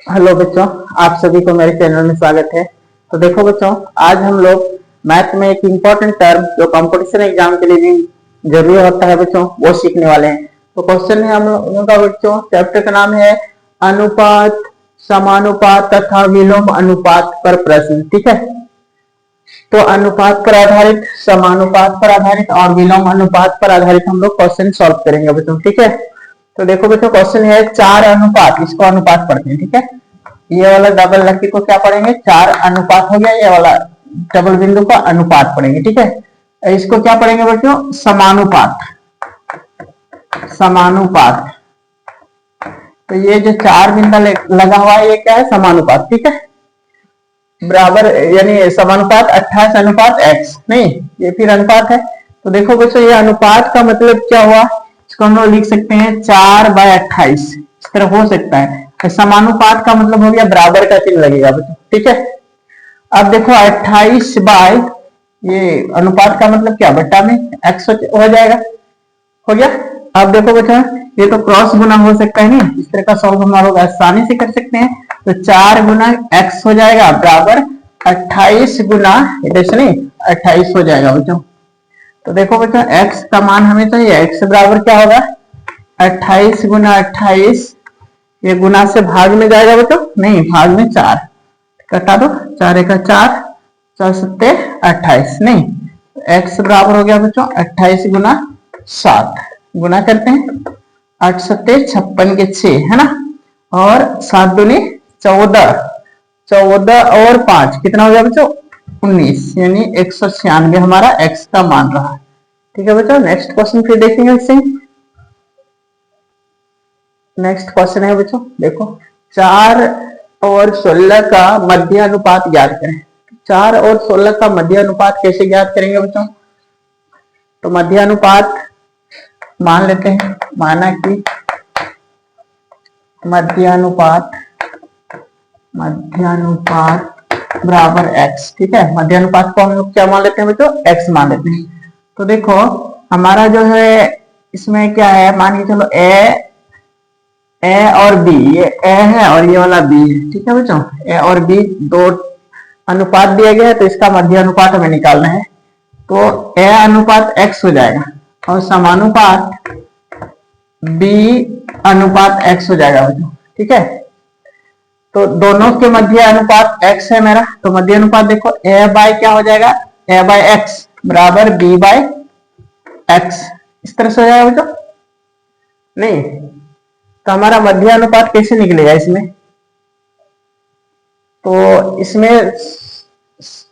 Hello बच्चों, आप सभी को मेरे चैनल में स्वागत है। तो देखो बच्चों, आज हम लोग मैथ में एक इम्पोर्टेंट टर्म जो कंपटीशन एग्जाम के लिए भी जरूरी होता है बच्चों, वो सीखने वाले हैं। तो क्वेश्चन है हम लोगों का बच्चों, चैप्टर का नाम है अनुपात, समानुपात तथा विलोम अनुपात पर प्रश्न। ठीक है, तो अनुपात पर आधारित, समानुपात पर आधारित और विलोम अनुपात पर आधारित हम लोग क्वेश्चन सॉल्व करेंगे बच्चों। ठीक है, तो देखो बच्चों, क्वेश्चन है चार अनुपात, इसको अनुपात पढ़ते हैं। ठीक है, ये वाला डबल लकी को क्या पढ़ेंगे, चार अनुपात हो गया, ये वाला डबल बिंदु का अनुपात पढ़ेंगे। ठीक है, इसको क्या पढ़ेंगे बच्चों, समानुपात। समानुपात, तो ये जो चार बिंदा लगा हुआ है ये क्या है, समानुपात। ठीक है, बराबर यानी समानुपात 28 अनुपात x, नहीं ये फिर अनुपात है। तो देखो बच्चों, ये अनुपात का मतलब क्या हुआ, इसको हम लोग लिख सकते हैं 4/28, इस तरह हो सकता है। समानुपात का मतलब हो गया बराबर का चिन्ह लगेगा बच्चों। ठीक है, अब देखो 28 बाय, ये अनुपात का मतलब क्या, बट्टा में x हो जाएगा, हो गया। अब देखो बच्चों, ये तो क्रॉस गुना हो सकता है, नहीं इस तरह का सॉल्व हम लोग आसानी से कर सकते हैं। तो 4 गुना x हो जाएगा बराबर 28 गुना, इधर नहीं 28 हो जाएगा बच्चों। तो देखो बच्चों, x का मान हमें चाहिए, x बराबर क्या होगा 28 गुना 28, ये गुना से भाग में जाएगा बच्चों, नहीं भाग में 4 कटा दो, 4 का 4, 4 सत्ते 28, नहीं x बराबर हो गया बच्चों 28 गुना 7, गुना करते हैं 8 सत्ते 56 के 6 है ना, और 7 दूनी 14, 14 और 5 कितना हो गया बच्चों 19, यानी 196 हमारा x का मान रहा। ठीक है बच्चों, नेक्स्ट क्वेश्चन फिर देखेंगे इससे। नेक्स्ट क्वेश्चन है बच्चों, देखो 4 और 16 का मध्य अनुपात ज्ञात करें। 4 और 16 का मध्य अनुपात कैसे ज्ञात करेंगे बच्चों, तो मध्य अनुपात मान लेते हैं, माना कि मध्य अनुपात बराबर x। ठीक है, मध्य अनुपात को हम लोग क्या मान लेते हैं बच्चों, x मान लेते हैं। तो देखो हमारा जो है इसमें क्या है, मान के चलो a और b, ये a है और ये वाला b है। ठीक है बच्चों, a और b दो अनुपात दिया गया है, तो इसका मध्य अनुपात हमें निकालना है। तो a अनुपात x हो जाएगा और समानुपात b अनुपात x हो जाएगा बच्चों। ठीक है, तो दोनों के मध्य अनुपात x है मेरा, तो मध्य अनुपात देखो a बाय क्या हो जाएगा, a बाय x बराबर b बाय x, इस तरह से हो जाएगा बच्चों। नहीं तो हमारा मध्य अनुपात कैसे निकलेगा इसमें, तो इसमें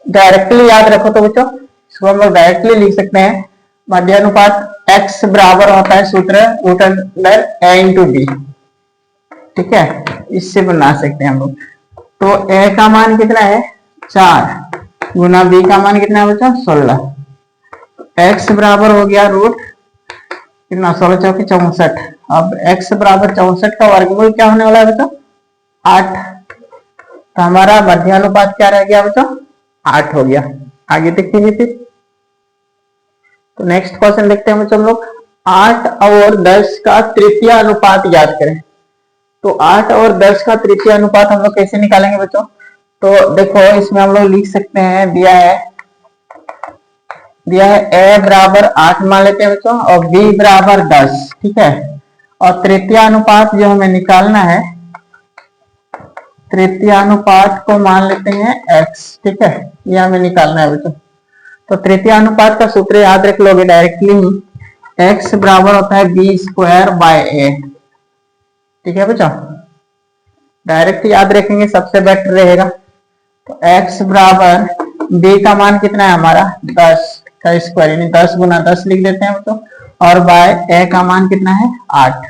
डायरेक्टली याद रखो तो बच्चों, इसको हम लोग डायरेक्टली लिख सकते हैं, मध्य अनुपात x बराबर होता है सूत्र root under a into b. ठीक है, इससे बना सकते हैं हम लोग। तो a का मान कितना है 4 गुना b का मान कितना है बच्चों 16, x बराबर हो गया रूट कितना 16 चौकी 64। अब x बराबर 64 का वर्गमूल क्या होने वाला है बच्चों 8, तो हमारा मध्य अनुपात क्या रह गया बच्चों 8 हो गया। आगे देखेंगे फिर। तो नेक्स्ट क्वेश्चन देखते हैं बच्चों हम लोग, 8 और 10 का तृतीय अनुपात ज्ञात करें। तो 8 और 10 का तृतीय अनुपात हम लोग कैसे निकालेंगे बच्चों, तो देखो इसमें हम लोग लिख सकते हैं, दिया है a बराबर 8 मान लेते हैं बच्चों और b बराबर 10। ठीक है, और तृतीय अनुपात जो हमें निकालना है, तृतीय अनुपात को मान लेते हैं x। ठीक है, ये हमें निकालना है बच्चों। तो तृतीय अनुपात का सूत्र याद रख लोगे डायरेक्टली ही, x बराबर होता है b स्क्वायर बाय a। ठीक है बच्चों, डायरेक्ट याद रखेंगे सबसे बेटर रहेगा। तो x बराबर b का मान कितना है हमारा 10 का स्क्वायर, यानी 10 गुना 10 लिख देते हैं बच्चों, और बाय a का मान कितना है 8,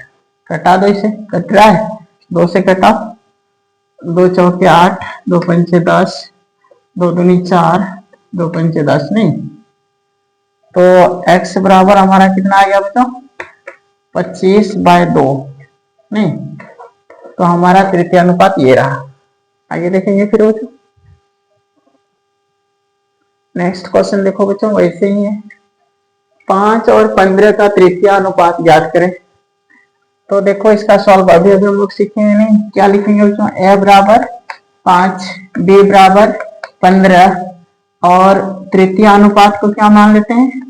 कटा दो, इसे कट रहा है 2 से कटा, 2 चौके 8, 2 पंचे 10, 2 दूनी 4, 2 पंचे 10, नहीं तो x बराबर हमारा कितना आ गया बच्चों 25 बाय 2, नहीं तो हमारा तृतीय अनुपात ये रहा। आगे देखेंगे फिर बच्चों। नेक्स्ट क्वेश्चन देखो बच्चों, वैसे ही है, 5 और 15 का तृतीय अनुपात ज्ञात करें। तो देखो इसका सॉल्व अभी अभी हम लोग सीखेंगे नहीं, क्या लिखेंगे बच्चों, ए बराबर 5, बी बराबर 15 और तृतीय अनुपात को क्या मान लेते हैं,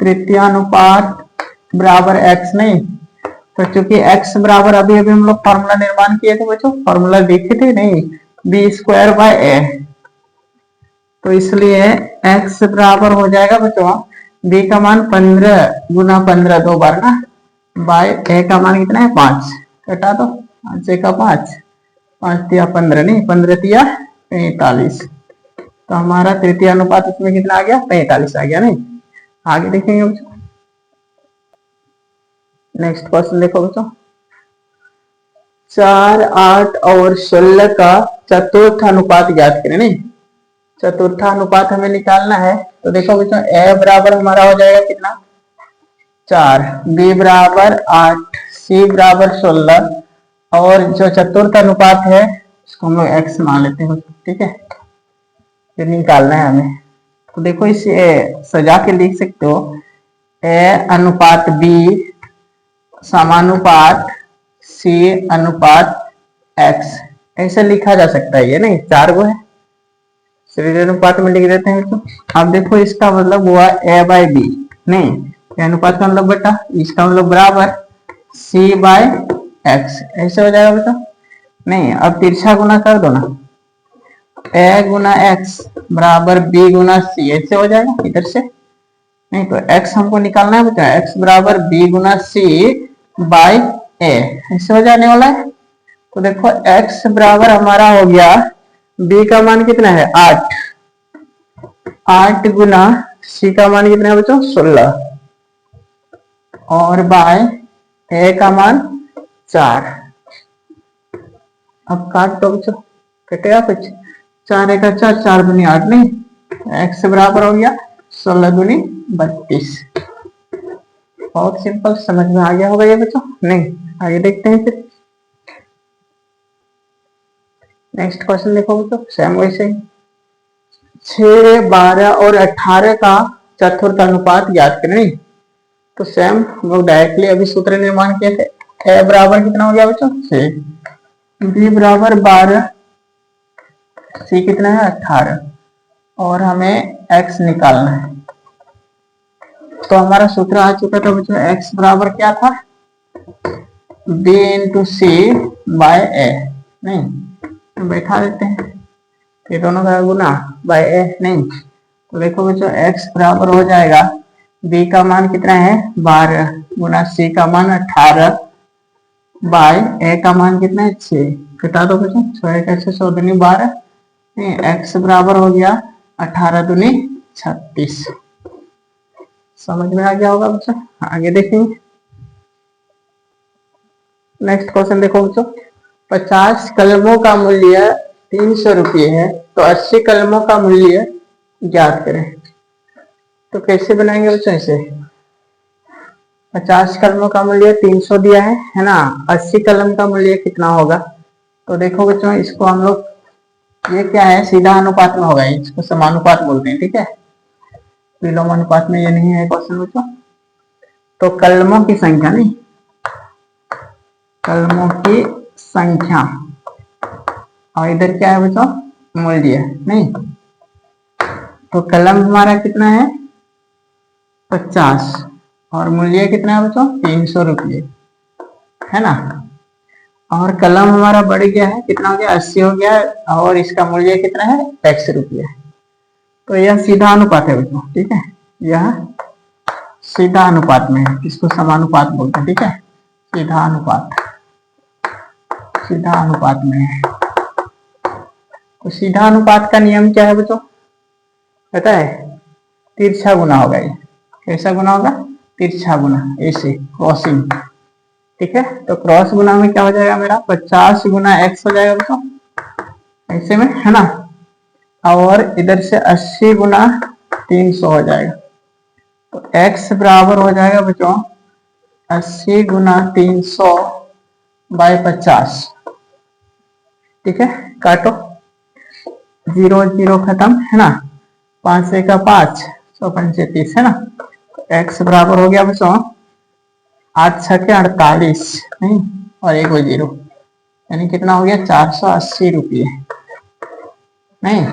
तृतीय अनुपात बराबर x, नहीं तो चूंकि x बराबर अभी अभी हम लोग फॉर्मूला निर्माण किए थे बच्चों, फॉर्मूला देखे थे नहीं, बी स्क्वायर बाय ए, तो इसलिए x बराबर हो जाएगा बच्चों b का मान 15 गुना 15 दो बार ना, बाय ए का मान कितना है 5, घटा दो 5 का 5, 5 तिया 15, नहीं 15 तिया 45, तो हमारा तृतीय अनुपात इसमें कितना आ गया, 45 आ गया। नहीं आगे देखेंगे बच्चों, नेक्स्ट क्वेश्चन देखो बच्चों, 4, 8 और 16 का चतुर्थ अनुपात ज्ञात करें। नहीं चतुर्थ अनुपात हमें निकालना है, तो देखो बच्चों ए बराबर हमारा हो जाएगा कितना 4, बी बराबर 8, सी बराबर 16 और जो चतुर्थ अनुपात है इसको हम लोग x मान लेते हैं, ठीक है, ये निकालना है हमें। तो देखो इसे सजा के लिख सकते हो, ए अनुपात बी समानुपात सी अनुपात x, ऐसे लिखा जा सकता है, ये नहीं 4 गो है, श्रेणी अनुपात में लिख देते हैं। तो अब देखो इसका मतलब हुआ a बाय बी, नहीं अनुपात का मतलब बेटा, इसका मतलब बराबर c बाय x, ऐसे हो जाएगा बेटा। नहीं अब तिरछा गुना कर दो ना, a गुना x बराबर b गुना c, ऐसे हो जाएगा इधर से। नहीं तो x हमको निकालना है बेटा, x बराबर b गुना c बाय a, ऐसे हो जाने वाला है। तो देखो x बराबर हमारा हो गया, b का मान कितना है 8, 8 गुना c का मान कितना है बच्चों 16 और बाय a का मान 4। अब काट दो बच्चों, कटेगा कुछ, 4 एक 4, 4 दूनी 8, नहीं x बराबर हो गया 16 दूनी 32। बहुत सिंपल, समझ में आ गया होगा ये बच्चों। नहीं आगे देखते हैं फिर, नेक्स्ट क्वेश्चन देखो बच्चों, सेम वैसे ही 6, 12 और 18 का चतुर्थ अनुपात ज्ञात करें। तो सेम हम लोग डायरेक्टली अभी सूत्र निर्माण किए थे, ए बराबर कितना हो गया बच्चों 6, बी बराबर 12, सी कितना है 18 और हमें x निकालना है। तो हमारा सूत्र आ चुका था बच्चों, x बराबर क्या था, b इंटू सी बाय ए, नहीं बैठा देते हैं, ये दोनों का गुना बाय ए, नहीं तो देखो बच्चों x बराबर हो जाएगा, b का मान कितना है 12 गुना c का मान 18 बाय ए का मान कितना है 6, घटा दो बच्चों 6 कैसे 100 दूनी 12, नहीं x बराबर हो गया 18 दूनी 36। समझ में आ गया होगा बच्चों, आगे देखेंगे। नेक्स्ट क्वेश्चन देखो बच्चों, 50 कलमों का मूल्य 300 रुपये है, तो 80 कलमों का मूल्य ज्ञात करें। तो कैसे बनाएंगे बच्चों इसे, 50 कलमों का मूल्य 300 दिया है ना, 80 कलम का मूल्य कितना होगा। तो देखो बच्चों इसको हम लोग, ये क्या है सीधा अनुपात में होगा, इसको समानुपात बोलते हैं, ठीक है, विलोम अनुपात में ये नहीं है क्वेश्चन बच्चों। तो कलमों की संख्या, नहीं कलमों की संख्या, और इधर क्या है बच्चों मूल्य, नहीं तो कलम हमारा कितना है 50 और मूल्य कितना है बच्चों 300 रुपये, है ना, और कलम हमारा बढ़ गया है, कितना हो गया 80 हो गया और इसका मूल्य कितना है x रुपये। तो यह सीधा अनुपात है बच्चों, ठीक है, यह सीधा अनुपात में है, इसको समानुपात बोलते हैं, ठीक है, सीधा अनुपात, सीधा अनुपात में है। तो सीधा अनुपात का नियम क्या है बच्चों पता है, तिरछा गुना होगा, ये कैसा गुना होगा तिरछा गुना, ऐसे क्रॉसिंग, ठीक है। तो क्रॉस गुना में क्या हो जाएगा मेरा 50 गुना x हो जाएगा बच्चों, ऐसे में, है ना, और इधर से 80 गुना 300 हो जाएगा। तो x बराबर हो जाएगा बच्चों 80 गुना 300 बाय 50, ठीक है, काटो 0 0 खत्म, है ना, 5 से का 5, 135 है ना। तो x बराबर हो गया बच्चों 8 छके 48 नहीं, और एक वो 0, यानी कितना हो गया 480 रुपये। नहीं,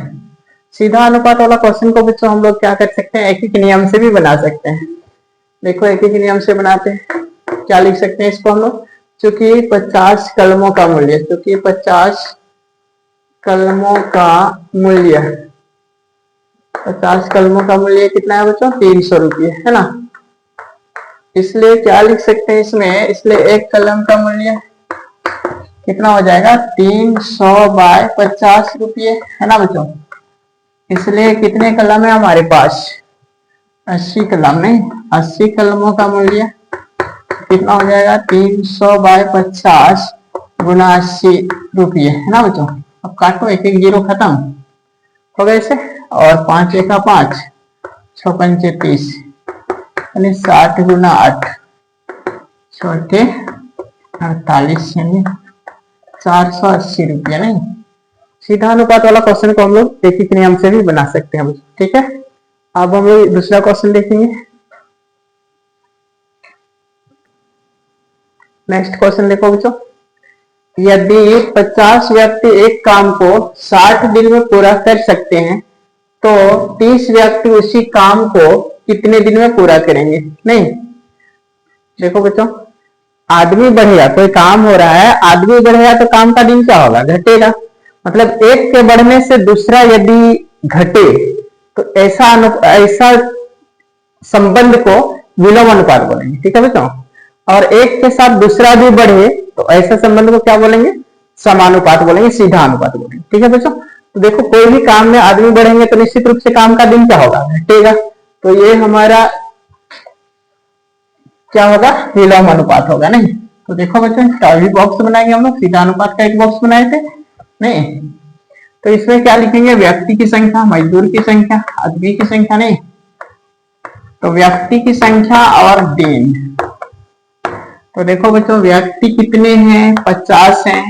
सीधा अनुपात वाला क्वेश्चन को बच्चों हम लोग क्या कर सकते हैं, एक ही नियम से भी बना सकते हैं। देखो एक ही नियम से बनाते हैं, क्या लिख सकते हैं इसको हम लोग, चूंकि 50 कलमों का मूल्य, चूंकि 50 कलमों का मूल्य, 50 कलमों का मूल्य कितना है बच्चों, 300 रुपये है ना। इसलिए क्या लिख सकते हैं इसमें, इसलिए एक कलम का मूल्य कितना हो जाएगा, 300 बाय 50 रुपये है ना बच्चों। इसलिए कितने कलम है हमारे पास, 80 कलम, नहीं 80 कलमों का मूल्य कितना हो जाएगा, 300 बाय 50 गुना 80 रुपये है ना बच्चों। अब काटो, एक एक 0 खत्म हो गए इसे, और 5 एका 5, 6 पंचे 30, यानी 60 गुना 8 छोटे 48, यानी 480 रुपया। नहीं, सीधा अनुपात वाला क्वेश्चन को हम लोग एक ही नियम से भी बना सकते हैं, ठीक है। अब हम लोग दूसरा क्वेश्चन देखेंगे। नेक्स्ट क्वेश्चन देखो बच्चों, यदि 50 व्यक्ति एक काम को 60 दिन में पूरा कर सकते हैं तो 30 व्यक्ति उसी काम को कितने दिन में पूरा करेंगे। नहीं, देखो बच्चों, आदमी बढ़ेगा, कोई काम हो रहा है, आदमी बढ़ेगा तो काम का दिन क्या होगा, घटेगा। मतलब एक के बढ़ने से दूसरा यदि घटे तो ऐसा संबंध को विलोम अनुपात बोलेंगे, ठीक है बच्चों। और एक के साथ दूसरा भी बढ़े तो ऐसा संबंध को क्या बोलेंगे, समानुपात बोलेंगे, सीधा अनुपात बोलेंगे, ठीक है बच्चों। तो देखो कोई भी काम में आदमी बढ़ेंगे तो निश्चित रूप से काम का दिन क्या होगा, घटेगा। तो ये हमारा क्या होगा, विलोम अनुपात होगा। नहीं, तो देखो बच्चों, इसका बॉक्स बनाएंगे हम लोग, सीधा अनुपात का एक बॉक्स बनाए थे। नहीं, तो इसमें क्या लिखेंगे, व्यक्ति की संख्या, मजदूर की संख्या, आदमी की संख्या। नहीं, तो व्यक्ति की संख्या और दिन। तो देखो बच्चों, व्यक्ति कितने हैं, 50 हैं,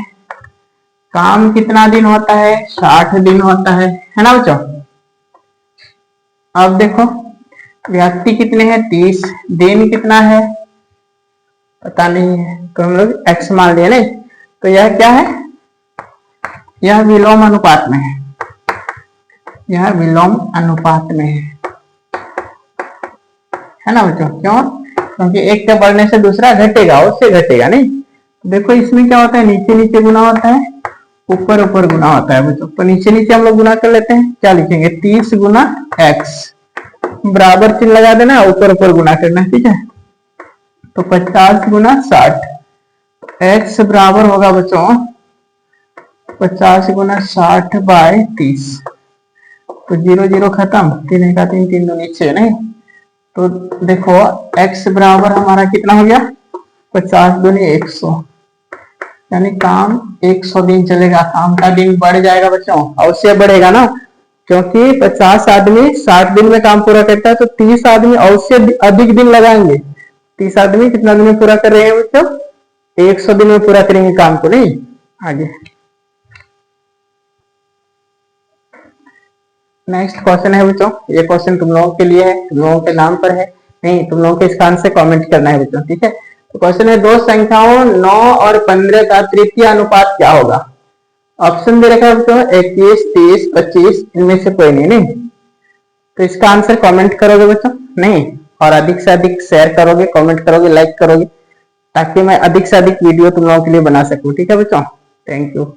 काम कितना दिन होता है, 60 दिन होता है ना बच्चों। अब देखो व्यक्ति कितने हैं, 30, दिन कितना है पता नहीं है, तो हम लोग x मान लिया। नहीं, तो यह क्या है, यह विलोम अनुपात में है, यह विलोम अनुपात में है ना बच्चों। क्यों, क्योंकि एक के बढ़ने से दूसरा घटेगा, उससे घटेगा। नहीं, देखो इसमें क्या होता है, नीचे नीचे गुना होता है, ऊपर ऊपर गुना होता है बच्चों। तो नीचे नीचे हम लोग गुना कर लेते हैं, क्या लिखेंगे, 30 गुना x, बराबर चिन्ह लगा देना, ऊपर ऊपर गुना करना, ठीक है। तो 50 गुना 60, x बराबर होगा बच्चों 50 गुना 60 बाय 30, तो 0 0 खत्म, 3 एका 3, 3 दूनी 6। नहीं, तो देखो x बराबर हमारा कितना हो गया, 50 दूनी 100, यानी काम 100 दिन चलेगा, काम का दिन बढ़ जाएगा बच्चों, अवश्य बढ़ेगा ना, क्योंकि 50 आदमी 60 दिन में काम पूरा करता है, तो 30 आदमी अवश्य अधिक दिन लगाएंगे। 30 आदमी कितना दिन में पूरा कर रहे हैं बच्चों, 100 दिन में पूरा करेंगे काम को। नहीं, आगे नेक्स्ट क्वेश्चन है बच्चों, ये क्वेश्चन तुम लोगों के लिए है, तुम लोगों के नाम पर है। नहीं, तुम लोगों के इसका आंसर कमेंट करना है बच्चों, ठीक है। तो क्वेश्चन है, दो संख्याओं 9 और 15 का तृतीय अनुपात क्या होगा। ऑप्शन दे रखा है बच्चों 21, 30, 25, इनमें से कोई नहीं। नहीं, तो इसका आंसर कमेंट करोगे बच्चों। नहीं, और अधिक से अधिक शेयर करोगे, कमेंट करोगे, लाइक करोगे, ताकि मैं अधिक से अधिक वीडियो तुम लोगों के लिए बना सकूं, ठीक है बच्चों। Thank you.